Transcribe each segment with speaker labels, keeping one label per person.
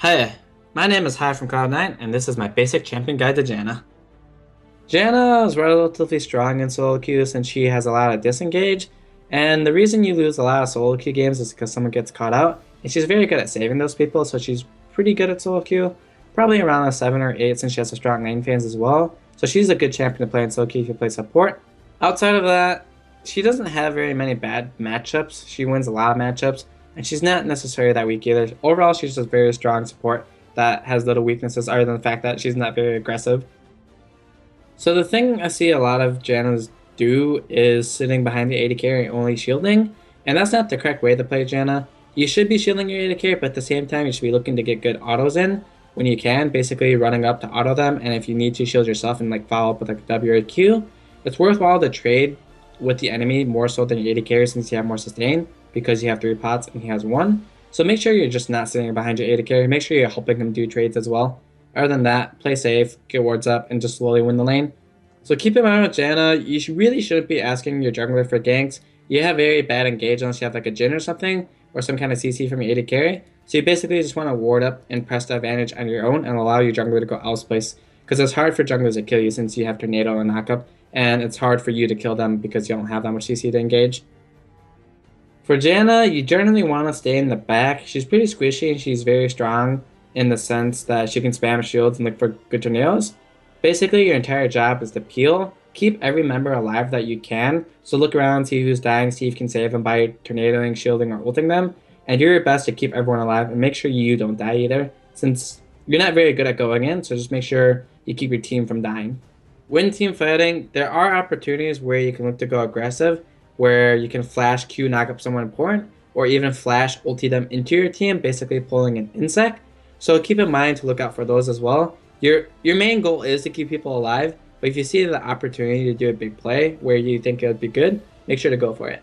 Speaker 1: Hi, my name is Hi from Cloud9, and this is my basic champion guide to Janna. Janna is relatively strong in solo queue since she has a lot of disengage, and the reason you lose a lot of solo queue games is because someone gets caught out, and she's very good at saving those people, so she's pretty good at solo queue, probably around a 7 or 8 since she has a strong lane phase as well, so she's a good champion to play in solo queue if you play support. Outside of that, she doesn't have very many bad matchups. She wins a lot of matchups, and she's not necessarily that weak either. Overall, she's just very strong support that has little weaknesses other than the fact that she's not very aggressive. So the thing I see a lot of Jannas do is sitting behind the AD carry and only shielding, and that's not the correct way to play Janna. You should be shielding your AD carry, but at the same time, you should be looking to get good autos in when you can, basically running up to auto them, and if you need to shield yourself and like follow up with like a W or a Q, it's worthwhile to trade with the enemy more so than your AD carry since you have more sustain, because you have 3 pots and he has 1. So make sure you're just not sitting behind your AD carry. Make sure you're helping him do trades as well. Other than that, play safe, get wards up, and just slowly win the lane. So keep in mind with Janna, you really shouldn't be asking your jungler for ganks. You have very bad engage unless you have like a Jhin or something, or some kind of CC from your AD carry. So you basically just want to ward up and press the advantage on your own and allow your jungler to go outspace. Because it's hard for junglers to kill you since you have Tornado and Knockup, and it's hard for you to kill them because you don't have that much CC to engage. For Janna, you generally want to stay in the back. She's pretty squishy and she's very strong in the sense that she can spam shields and look for good tornadoes. Basically, your entire job is to peel. Keep every member alive that you can. So look around, see who's dying, see if you can save them by tornadoing, shielding, or ulting them. And do your best to keep everyone alive and make sure you don't die either, since you're not very good at going in, so just make sure you keep your team from dying. When team fighting, there are opportunities where you can look to go aggressive, where you can flash Q knock up someone important, or even flash ulti them into your team, basically pulling an insect. So keep in mind to look out for those as well. Your main goal is to keep people alive, but if you see the opportunity to do a big play where you think it would be good, make sure to go for it.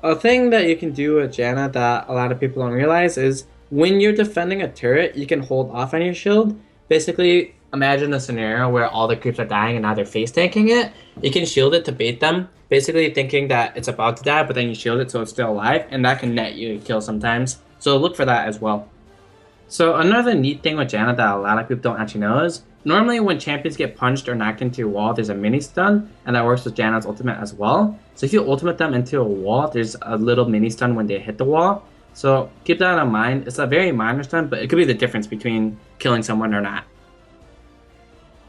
Speaker 1: A thing that you can do with Janna that a lot of people don't realize is when you're defending a turret, you can hold off on your shield. Basically, imagine a scenario where all the creeps are dying and now they're face tanking it. You can shield it to bait them, basically thinking that it's about to die, but then you shield it so it's still alive, and that can net you a kill sometimes. So look for that as well. So another neat thing with Janna that a lot of people don't actually know is, normally when champions get punched or knocked into a wall, there's a mini stun, and that works with Janna's ultimate as well. So if you ultimate them into a wall, there's a little mini stun when they hit the wall. So keep that in mind. It's a very minor stun, but it could be the difference between killing someone or not.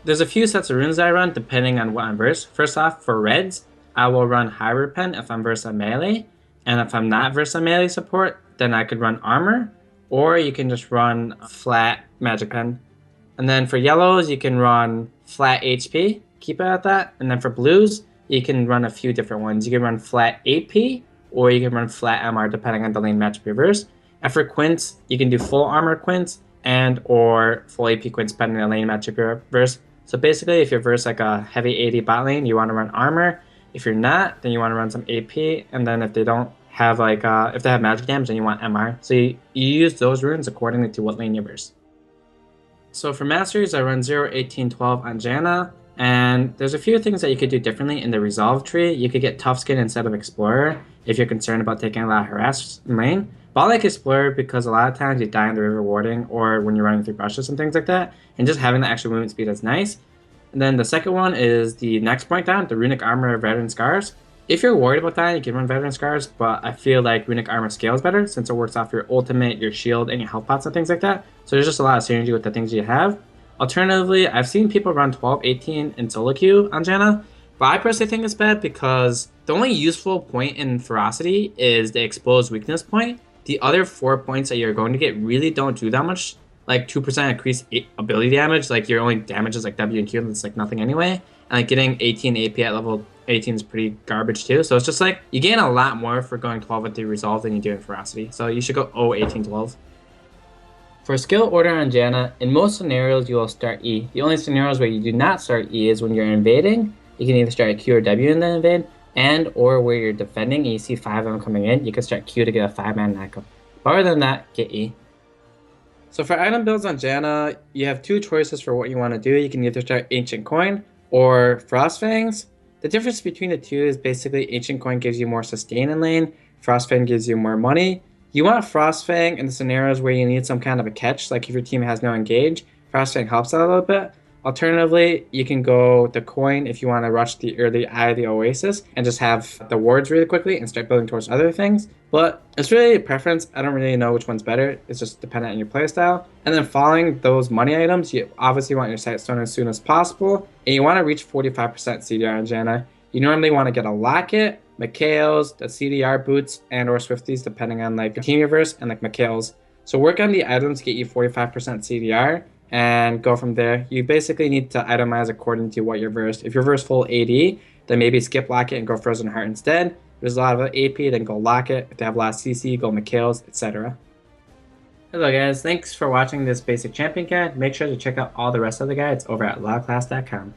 Speaker 1: There's a few sets of runes I run depending on what I'm versed. First off, for reds, I will run High Repent if I'm versed on melee, and if I'm not versed on melee support, then I could run armor, or you can just run flat magic pen. And then for yellows, you can run flat HP, keep it at that. And then for blues, you can run a few different ones. You can run flat AP, or you can run flat MR depending on the lane matchup you're versed. And for quints, you can do full armor quints and or full AP quints depending on the lane matchup you're versed. So basically, if you're versed like a heavy AD bot lane, you want to run armor. If you're not, then you want to run some AP. And then if they don't have like, if they have magic damage, then you want MR. So you use those runes accordingly to what lane you're versed. So for masters, I run 0, 18, 12 on Janna. And there's a few things that you could do differently in the resolve tree. You could get tough skin instead of explorer if you're concerned about taking a lot of harass in lane. But I like explorer because a lot of times you die in the river warding or when you're running through brushes and things like that. And just having the extra movement speed is nice. And then the second one is the next point down, the runic armor veteran scars. If you're worried about that, you can run veteran scars, but I feel like runic armor scales better since it works off your ultimate, your shield, and your health pots and things like that. So there's just a lot of synergy with the things you have. Alternatively, I've seen people run 12, 18 in solo queue on Janna, but I personally think it's bad because the only useful point in ferocity is the exposed weakness point. The other 4 points that you're going to get really don't do that much. Like 2% increased ability damage, like your only damage is like W and Q, and it's like nothing anyway. And like getting 18 AP at level 18 is pretty garbage too. So it's just like you gain a lot more for going 12 with the resolve than you do in ferocity. So you should go 0, 18, 12. For skill order on Janna, in most scenarios you will start E. The only scenarios where you do not start E is when you're invading. You can either start a Q or W and then invade, and or where you're defending and you see 5 of them coming in, you can start Q to get a 5-man knockup. But other than that, get E. So for item builds on Janna, you have 2 choices for what you want to do. You can either start Ancient Coin or Frostfangs. The difference between the two is basically Ancient Coin gives you more sustain in lane, Frostfang gives you more money. You want Frostfang in the scenarios where you need some kind of a catch, like if your team has no engage, Frostfang helps out a little bit. Alternatively, you can go the coin if you want to rush the early eye of the Oasis and just have the wards really quickly and start building towards other things. But it's really a preference. I don't really know which one's better. It's just dependent on your playstyle. And then following those money items, you obviously want your Sightstone as soon as possible. And you want to reach 45% CDR on Janna. You normally want to get a Locket, Mikhail's, the CDR boots, and or Swifties, depending on like the team reverse and like Mikhail's. So work on the items to get you 45% CDR and go from there. You basically need to itemize according to what you're versed. If you're versed full AD, then maybe skip Locket and go Frozen Heart instead. If there's a lot of AP, then go Locket. If they have a lot of CC, go Mikhail's, etc. Hello guys, thanks for watching this basic champion guide. Make sure to check out all the rest of the guides over at lawclass.com.